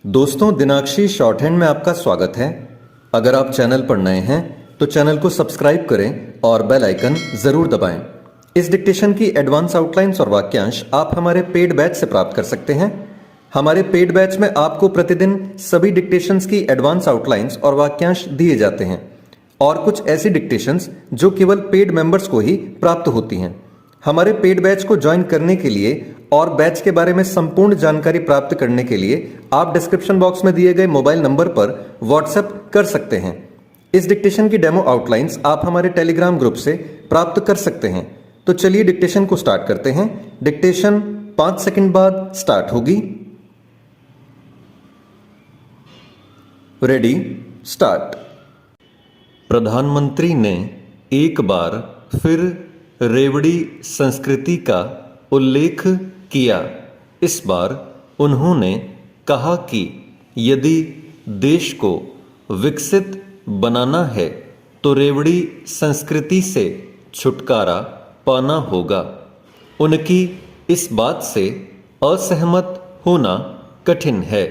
दोस्तों, दिनाक्षी short hand में आपका स्वागत है। अगर आप चैनल पर नए हैं तो चैनल को सब्सक्राइब करें और बेल आइकन जरूर दबाएं। इस डिक्टेशन की एडवांस आउटलाइंस और वाक्यांश आप हमारे पेड बैच से प्राप्त कर सकते हैं। हमारे पेड बैच में आपको प्रतिदिन सभी डिक्टेशंस की एडवांस आउटलाइंस और वाक्यांश दिए जाते हैं और कुछ ऐसी डिक्टेशंस जो केवल पेड मेंबर्स को ही प्राप्त होती हैं। हमारे पेड बैच को ज्वाइन करने के लिए और बैच के बारे में संपूर्ण जानकारी प्राप्त करने के लिए आप डिस्क्रिप्शन बॉक्स में दिए गए मोबाइल नंबर पर व्हाट्सएप कर सकते हैं। इस डिक्टेशन की डेमो आउटलाइंस आप हमारे टेलीग्राम ग्रुप से प्राप्त कर सकते हैं। तो चलिए डिक्टेशन को स्टार्ट करते हैं। डिक्टेशन 5 सेकंड बाद स्टार्ट होगी। Ready, start. प्रधानमंत्री ने एक बार फिर रेवड़ी संस्कृति का उल्लेख किया। इस बार उन्होंने कहा कि यदि देश को विकसित बनाना है तो रेवड़ी संस्कृति से छुटकारा पाना होगा। उनकी इस बात से असहमत होना कठिन है,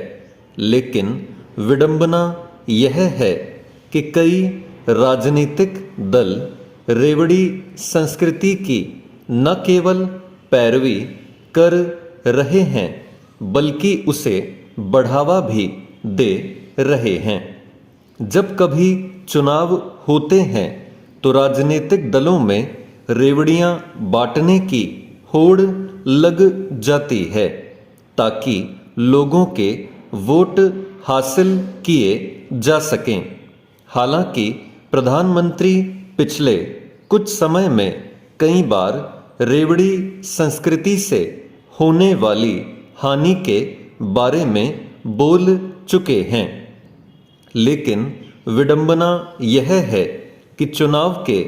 लेकिन विडंबना यह है कि कई राजनीतिक दल रेवड़ी संस्कृति की न केवल पैरवी कर रहे हैं बल्कि उसे बढ़ावा भी दे रहे हैं। जब कभी चुनाव होते हैं तो राजनीतिक दलों में रेवड़ियां बांटने की होड़ लग जाती है ताकि लोगों के वोट हासिल किए जा सकें। हालांकि प्रधानमंत्री पिछले कुछ समय में कई बार रेवड़ी संस्कृति से होने वाली हानि के बारे में बोल चुके हैं, लेकिन विडंबना यह है कि चुनाव के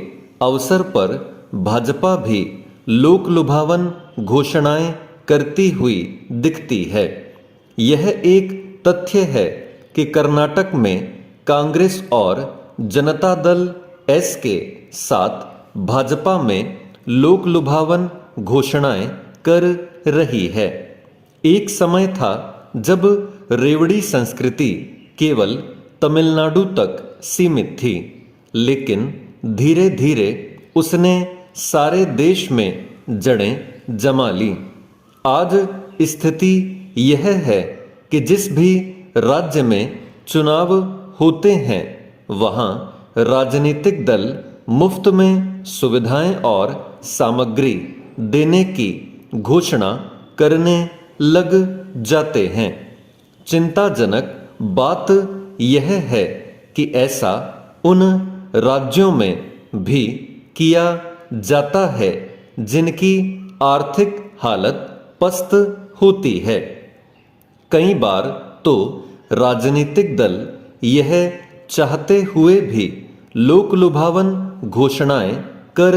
अवसर पर भाजपा भी लोक लुभावन घोषणाएं करती हुई दिखती है। यह एक तथ्य है कि कर्नाटक में कांग्रेस और जनता दल एस के साथ भाजपा में लोक लुभावन घोषणाएं कर रही है। एक समय था जब रेवड़ी संस्कृति केवल तमिलनाडु तक सीमित थी, लेकिन धीरे धीरे उसने सारे देश में जड़ें जमा ली। आज स्थिति यह है कि जिस भी राज्य में चुनाव होते हैं वहां राजनीतिक दल मुफ्त में सुविधाएं और सामग्री देने की घोषणा करने लग जाते हैं। चिंताजनक बात यह है कि ऐसा उन राज्यों में भी किया जाता है जिनकी आर्थिक हालत पस्त होती है। कई बार तो राजनीतिक दल यह चाहते हुए भी लोक लुभावन घोषणाएं कर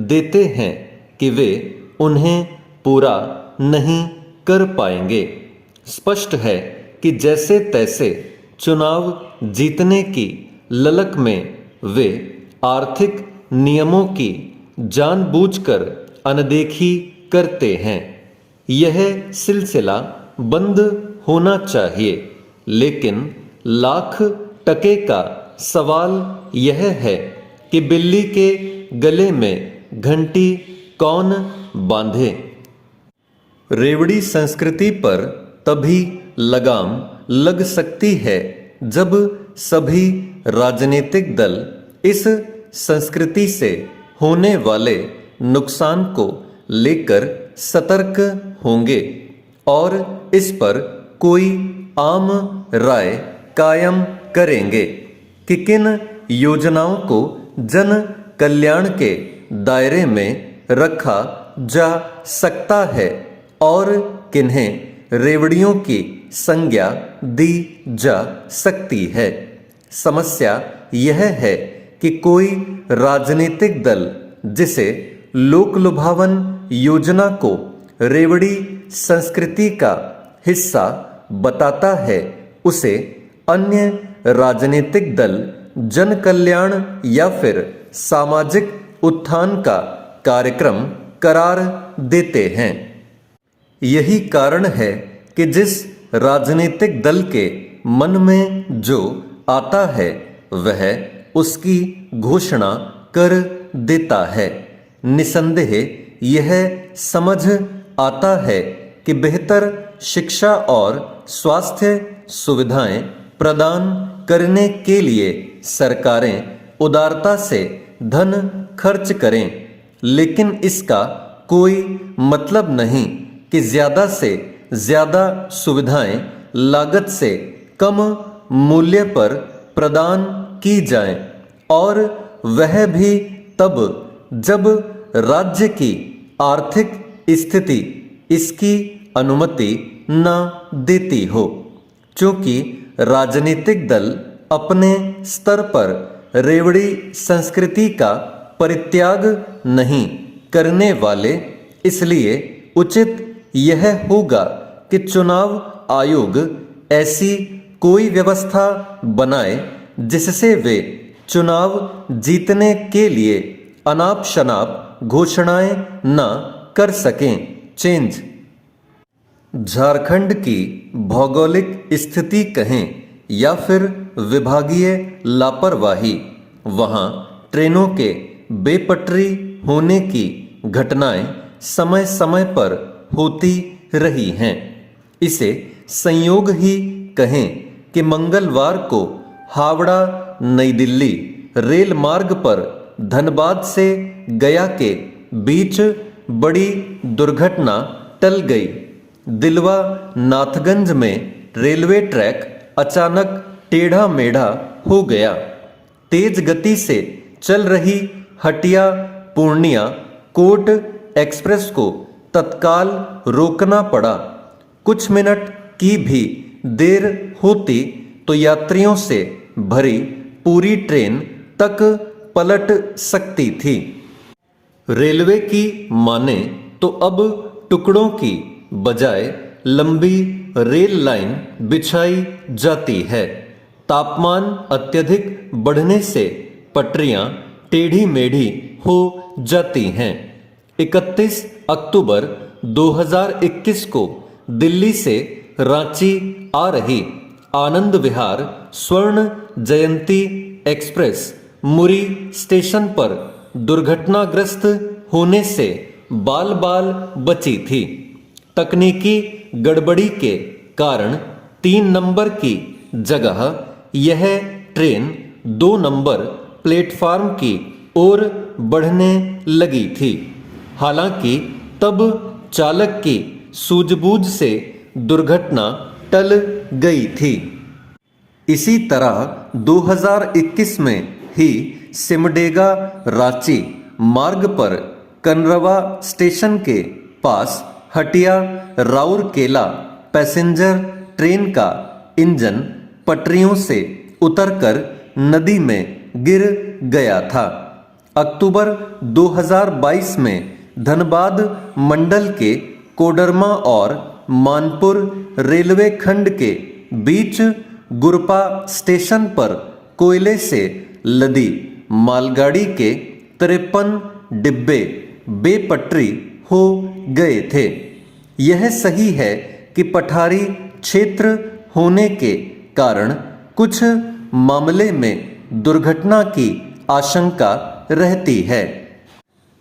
देते हैं कि वे उन्हें पूरा नहीं कर पाएंगे। स्पष्ट है कि जैसे तैसे चुनाव जीतने की ललक में वे आर्थिक नियमों की जानबूझकर अनदेखी करते हैं। यह सिलसिला बंद होना चाहिए, लेकिन लाख टके का सवाल यह है कि बिल्ली के गले में घंटी कौन बांधे। रेवड़ी संस्कृति पर तभी लगाम लग सकती है जब सभी राजनीतिक दल इस संस्कृति से होने वाले नुकसान को लेकर सतर्क होंगे और इस पर कोई आम राय कायम करेंगे कि किन योजनाओं को जन कल्याण के दायरे में रखा जा सकता है और किन्हें रेवड़ियों की संज्ञा दी जा सकती है। समस्या यह है कि कोई राजनीतिक दल जिसे लोक लुभावन योजना को रेवड़ी संस्कृति का हिस्सा बताता है उसे अन्य राजनीतिक दल जन कल्याण या फिर सामाजिक उत्थान का कार्यक्रम करार देते हैं। यही कारण है कि जिस राजनीतिक दल के मन में जो आता है वह उसकी घोषणा कर देता है। निसंदेह यह समझ आता है कि बेहतर शिक्षा और स्वास्थ्य सुविधाएं प्रदान करने के लिए सरकारें उदारता से धन खर्च करें, लेकिन इसका कोई मतलब नहीं कि ज़्यादा से ज़्यादा सुविधाएं लागत से कम मूल्य पर प्रदान की जाएं, और वह भी तब जब राज्य की आर्थिक स्थिति इसकी अनुमति न देती हो। क्योंकि राजनीतिक दल अपने स्तर पर रेवड़ी संस्कृति का परित्याग नहीं करने वाले, इसलिए उचित यह होगा कि चुनाव आयोग ऐसी कोई व्यवस्था बनाए जिससे वे चुनाव जीतने के लिए अनाप शनाप घोषणाएं न कर सकें। चेंज झारखंड की भौगोलिक स्थिति कहें या फिर विभागीय लापरवाही, वहां ट्रेनों के बेपटरी होने की घटनाएं समय समय पर होती रही हैं। इसे संयोग ही कहें कि मंगलवार को हावड़ा नई दिल्ली रेल मार्ग पर धनबाद से गया के बीच बड़ी दुर्घटना टल गई। दिलवा नाथगंज में रेलवे ट्रैक अचानक टेढ़ा मेढ़ा हो गया। तेज गति से चल रही हटिया पूर्णिया कोट एक्सप्रेस को तत्काल रोकना पड़ा। कुछ मिनट की भी देर होती तो यात्रियों से भरी पूरी ट्रेन तक पलट सकती थी। रेलवे की माने तो अब टुकड़ों की बजाय लंबी रेल लाइन बिछाई जाती है। तापमान अत्यधिक बढ़ने से पटरियां टेढ़ी मेढ़ी हो जाती हैं। 31 अक्टूबर 2021 को दिल्ली से रांची आ रही आनंद विहार स्वर्ण जयंती एक्सप्रेस मुरी स्टेशन पर दुर्घटनाग्रस्त होने से बाल बाल बची थी। तकनीकी गड़बड़ी के कारण 3 नंबर की जगह यह ट्रेन 2 नंबर प्लेटफार्म की ओर बढ़ने लगी थी। हालांकि तब चालक की सूझबूझ से दुर्घटना टल गई थी। इसी तरह 2021 में ही सिमडेगा रांची मार्ग पर कनरवा स्टेशन के पास हटिया राउरकेला पैसेंजर ट्रेन का इंजन पटरियों से उतरकर नदी में गिर गया था। अक्टूबर 2022 में धनबाद मंडल के कोडरमा और मानपुर रेलवे खंड के बीच गुरपा स्टेशन पर कोयले से लदी मालगाड़ी के 53 डिब्बे बेपटरी हो गए थे। यह सही है कि पठारी क्षेत्र होने के कारण कुछ मामले में दुर्घटना की आशंका रहती है।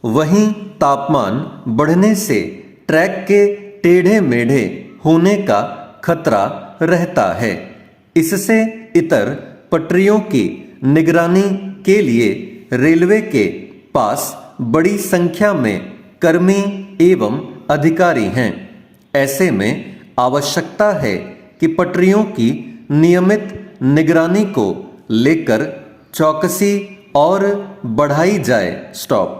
वहीं तापमान बढ़ने से ट्रैक के टेढ़े मेढ़े होने का खतरा रहता है। इससे इतर पटरियों की निगरानी के लिए रेलवे के पास बड़ी संख्या में कर्मी एवं अधिकारी हैं। ऐसे में आवश्यकता है कि पटरियों की नियमित निगरानी को लेकर चौकसी और बढ़ाई जाए। स्टॉप।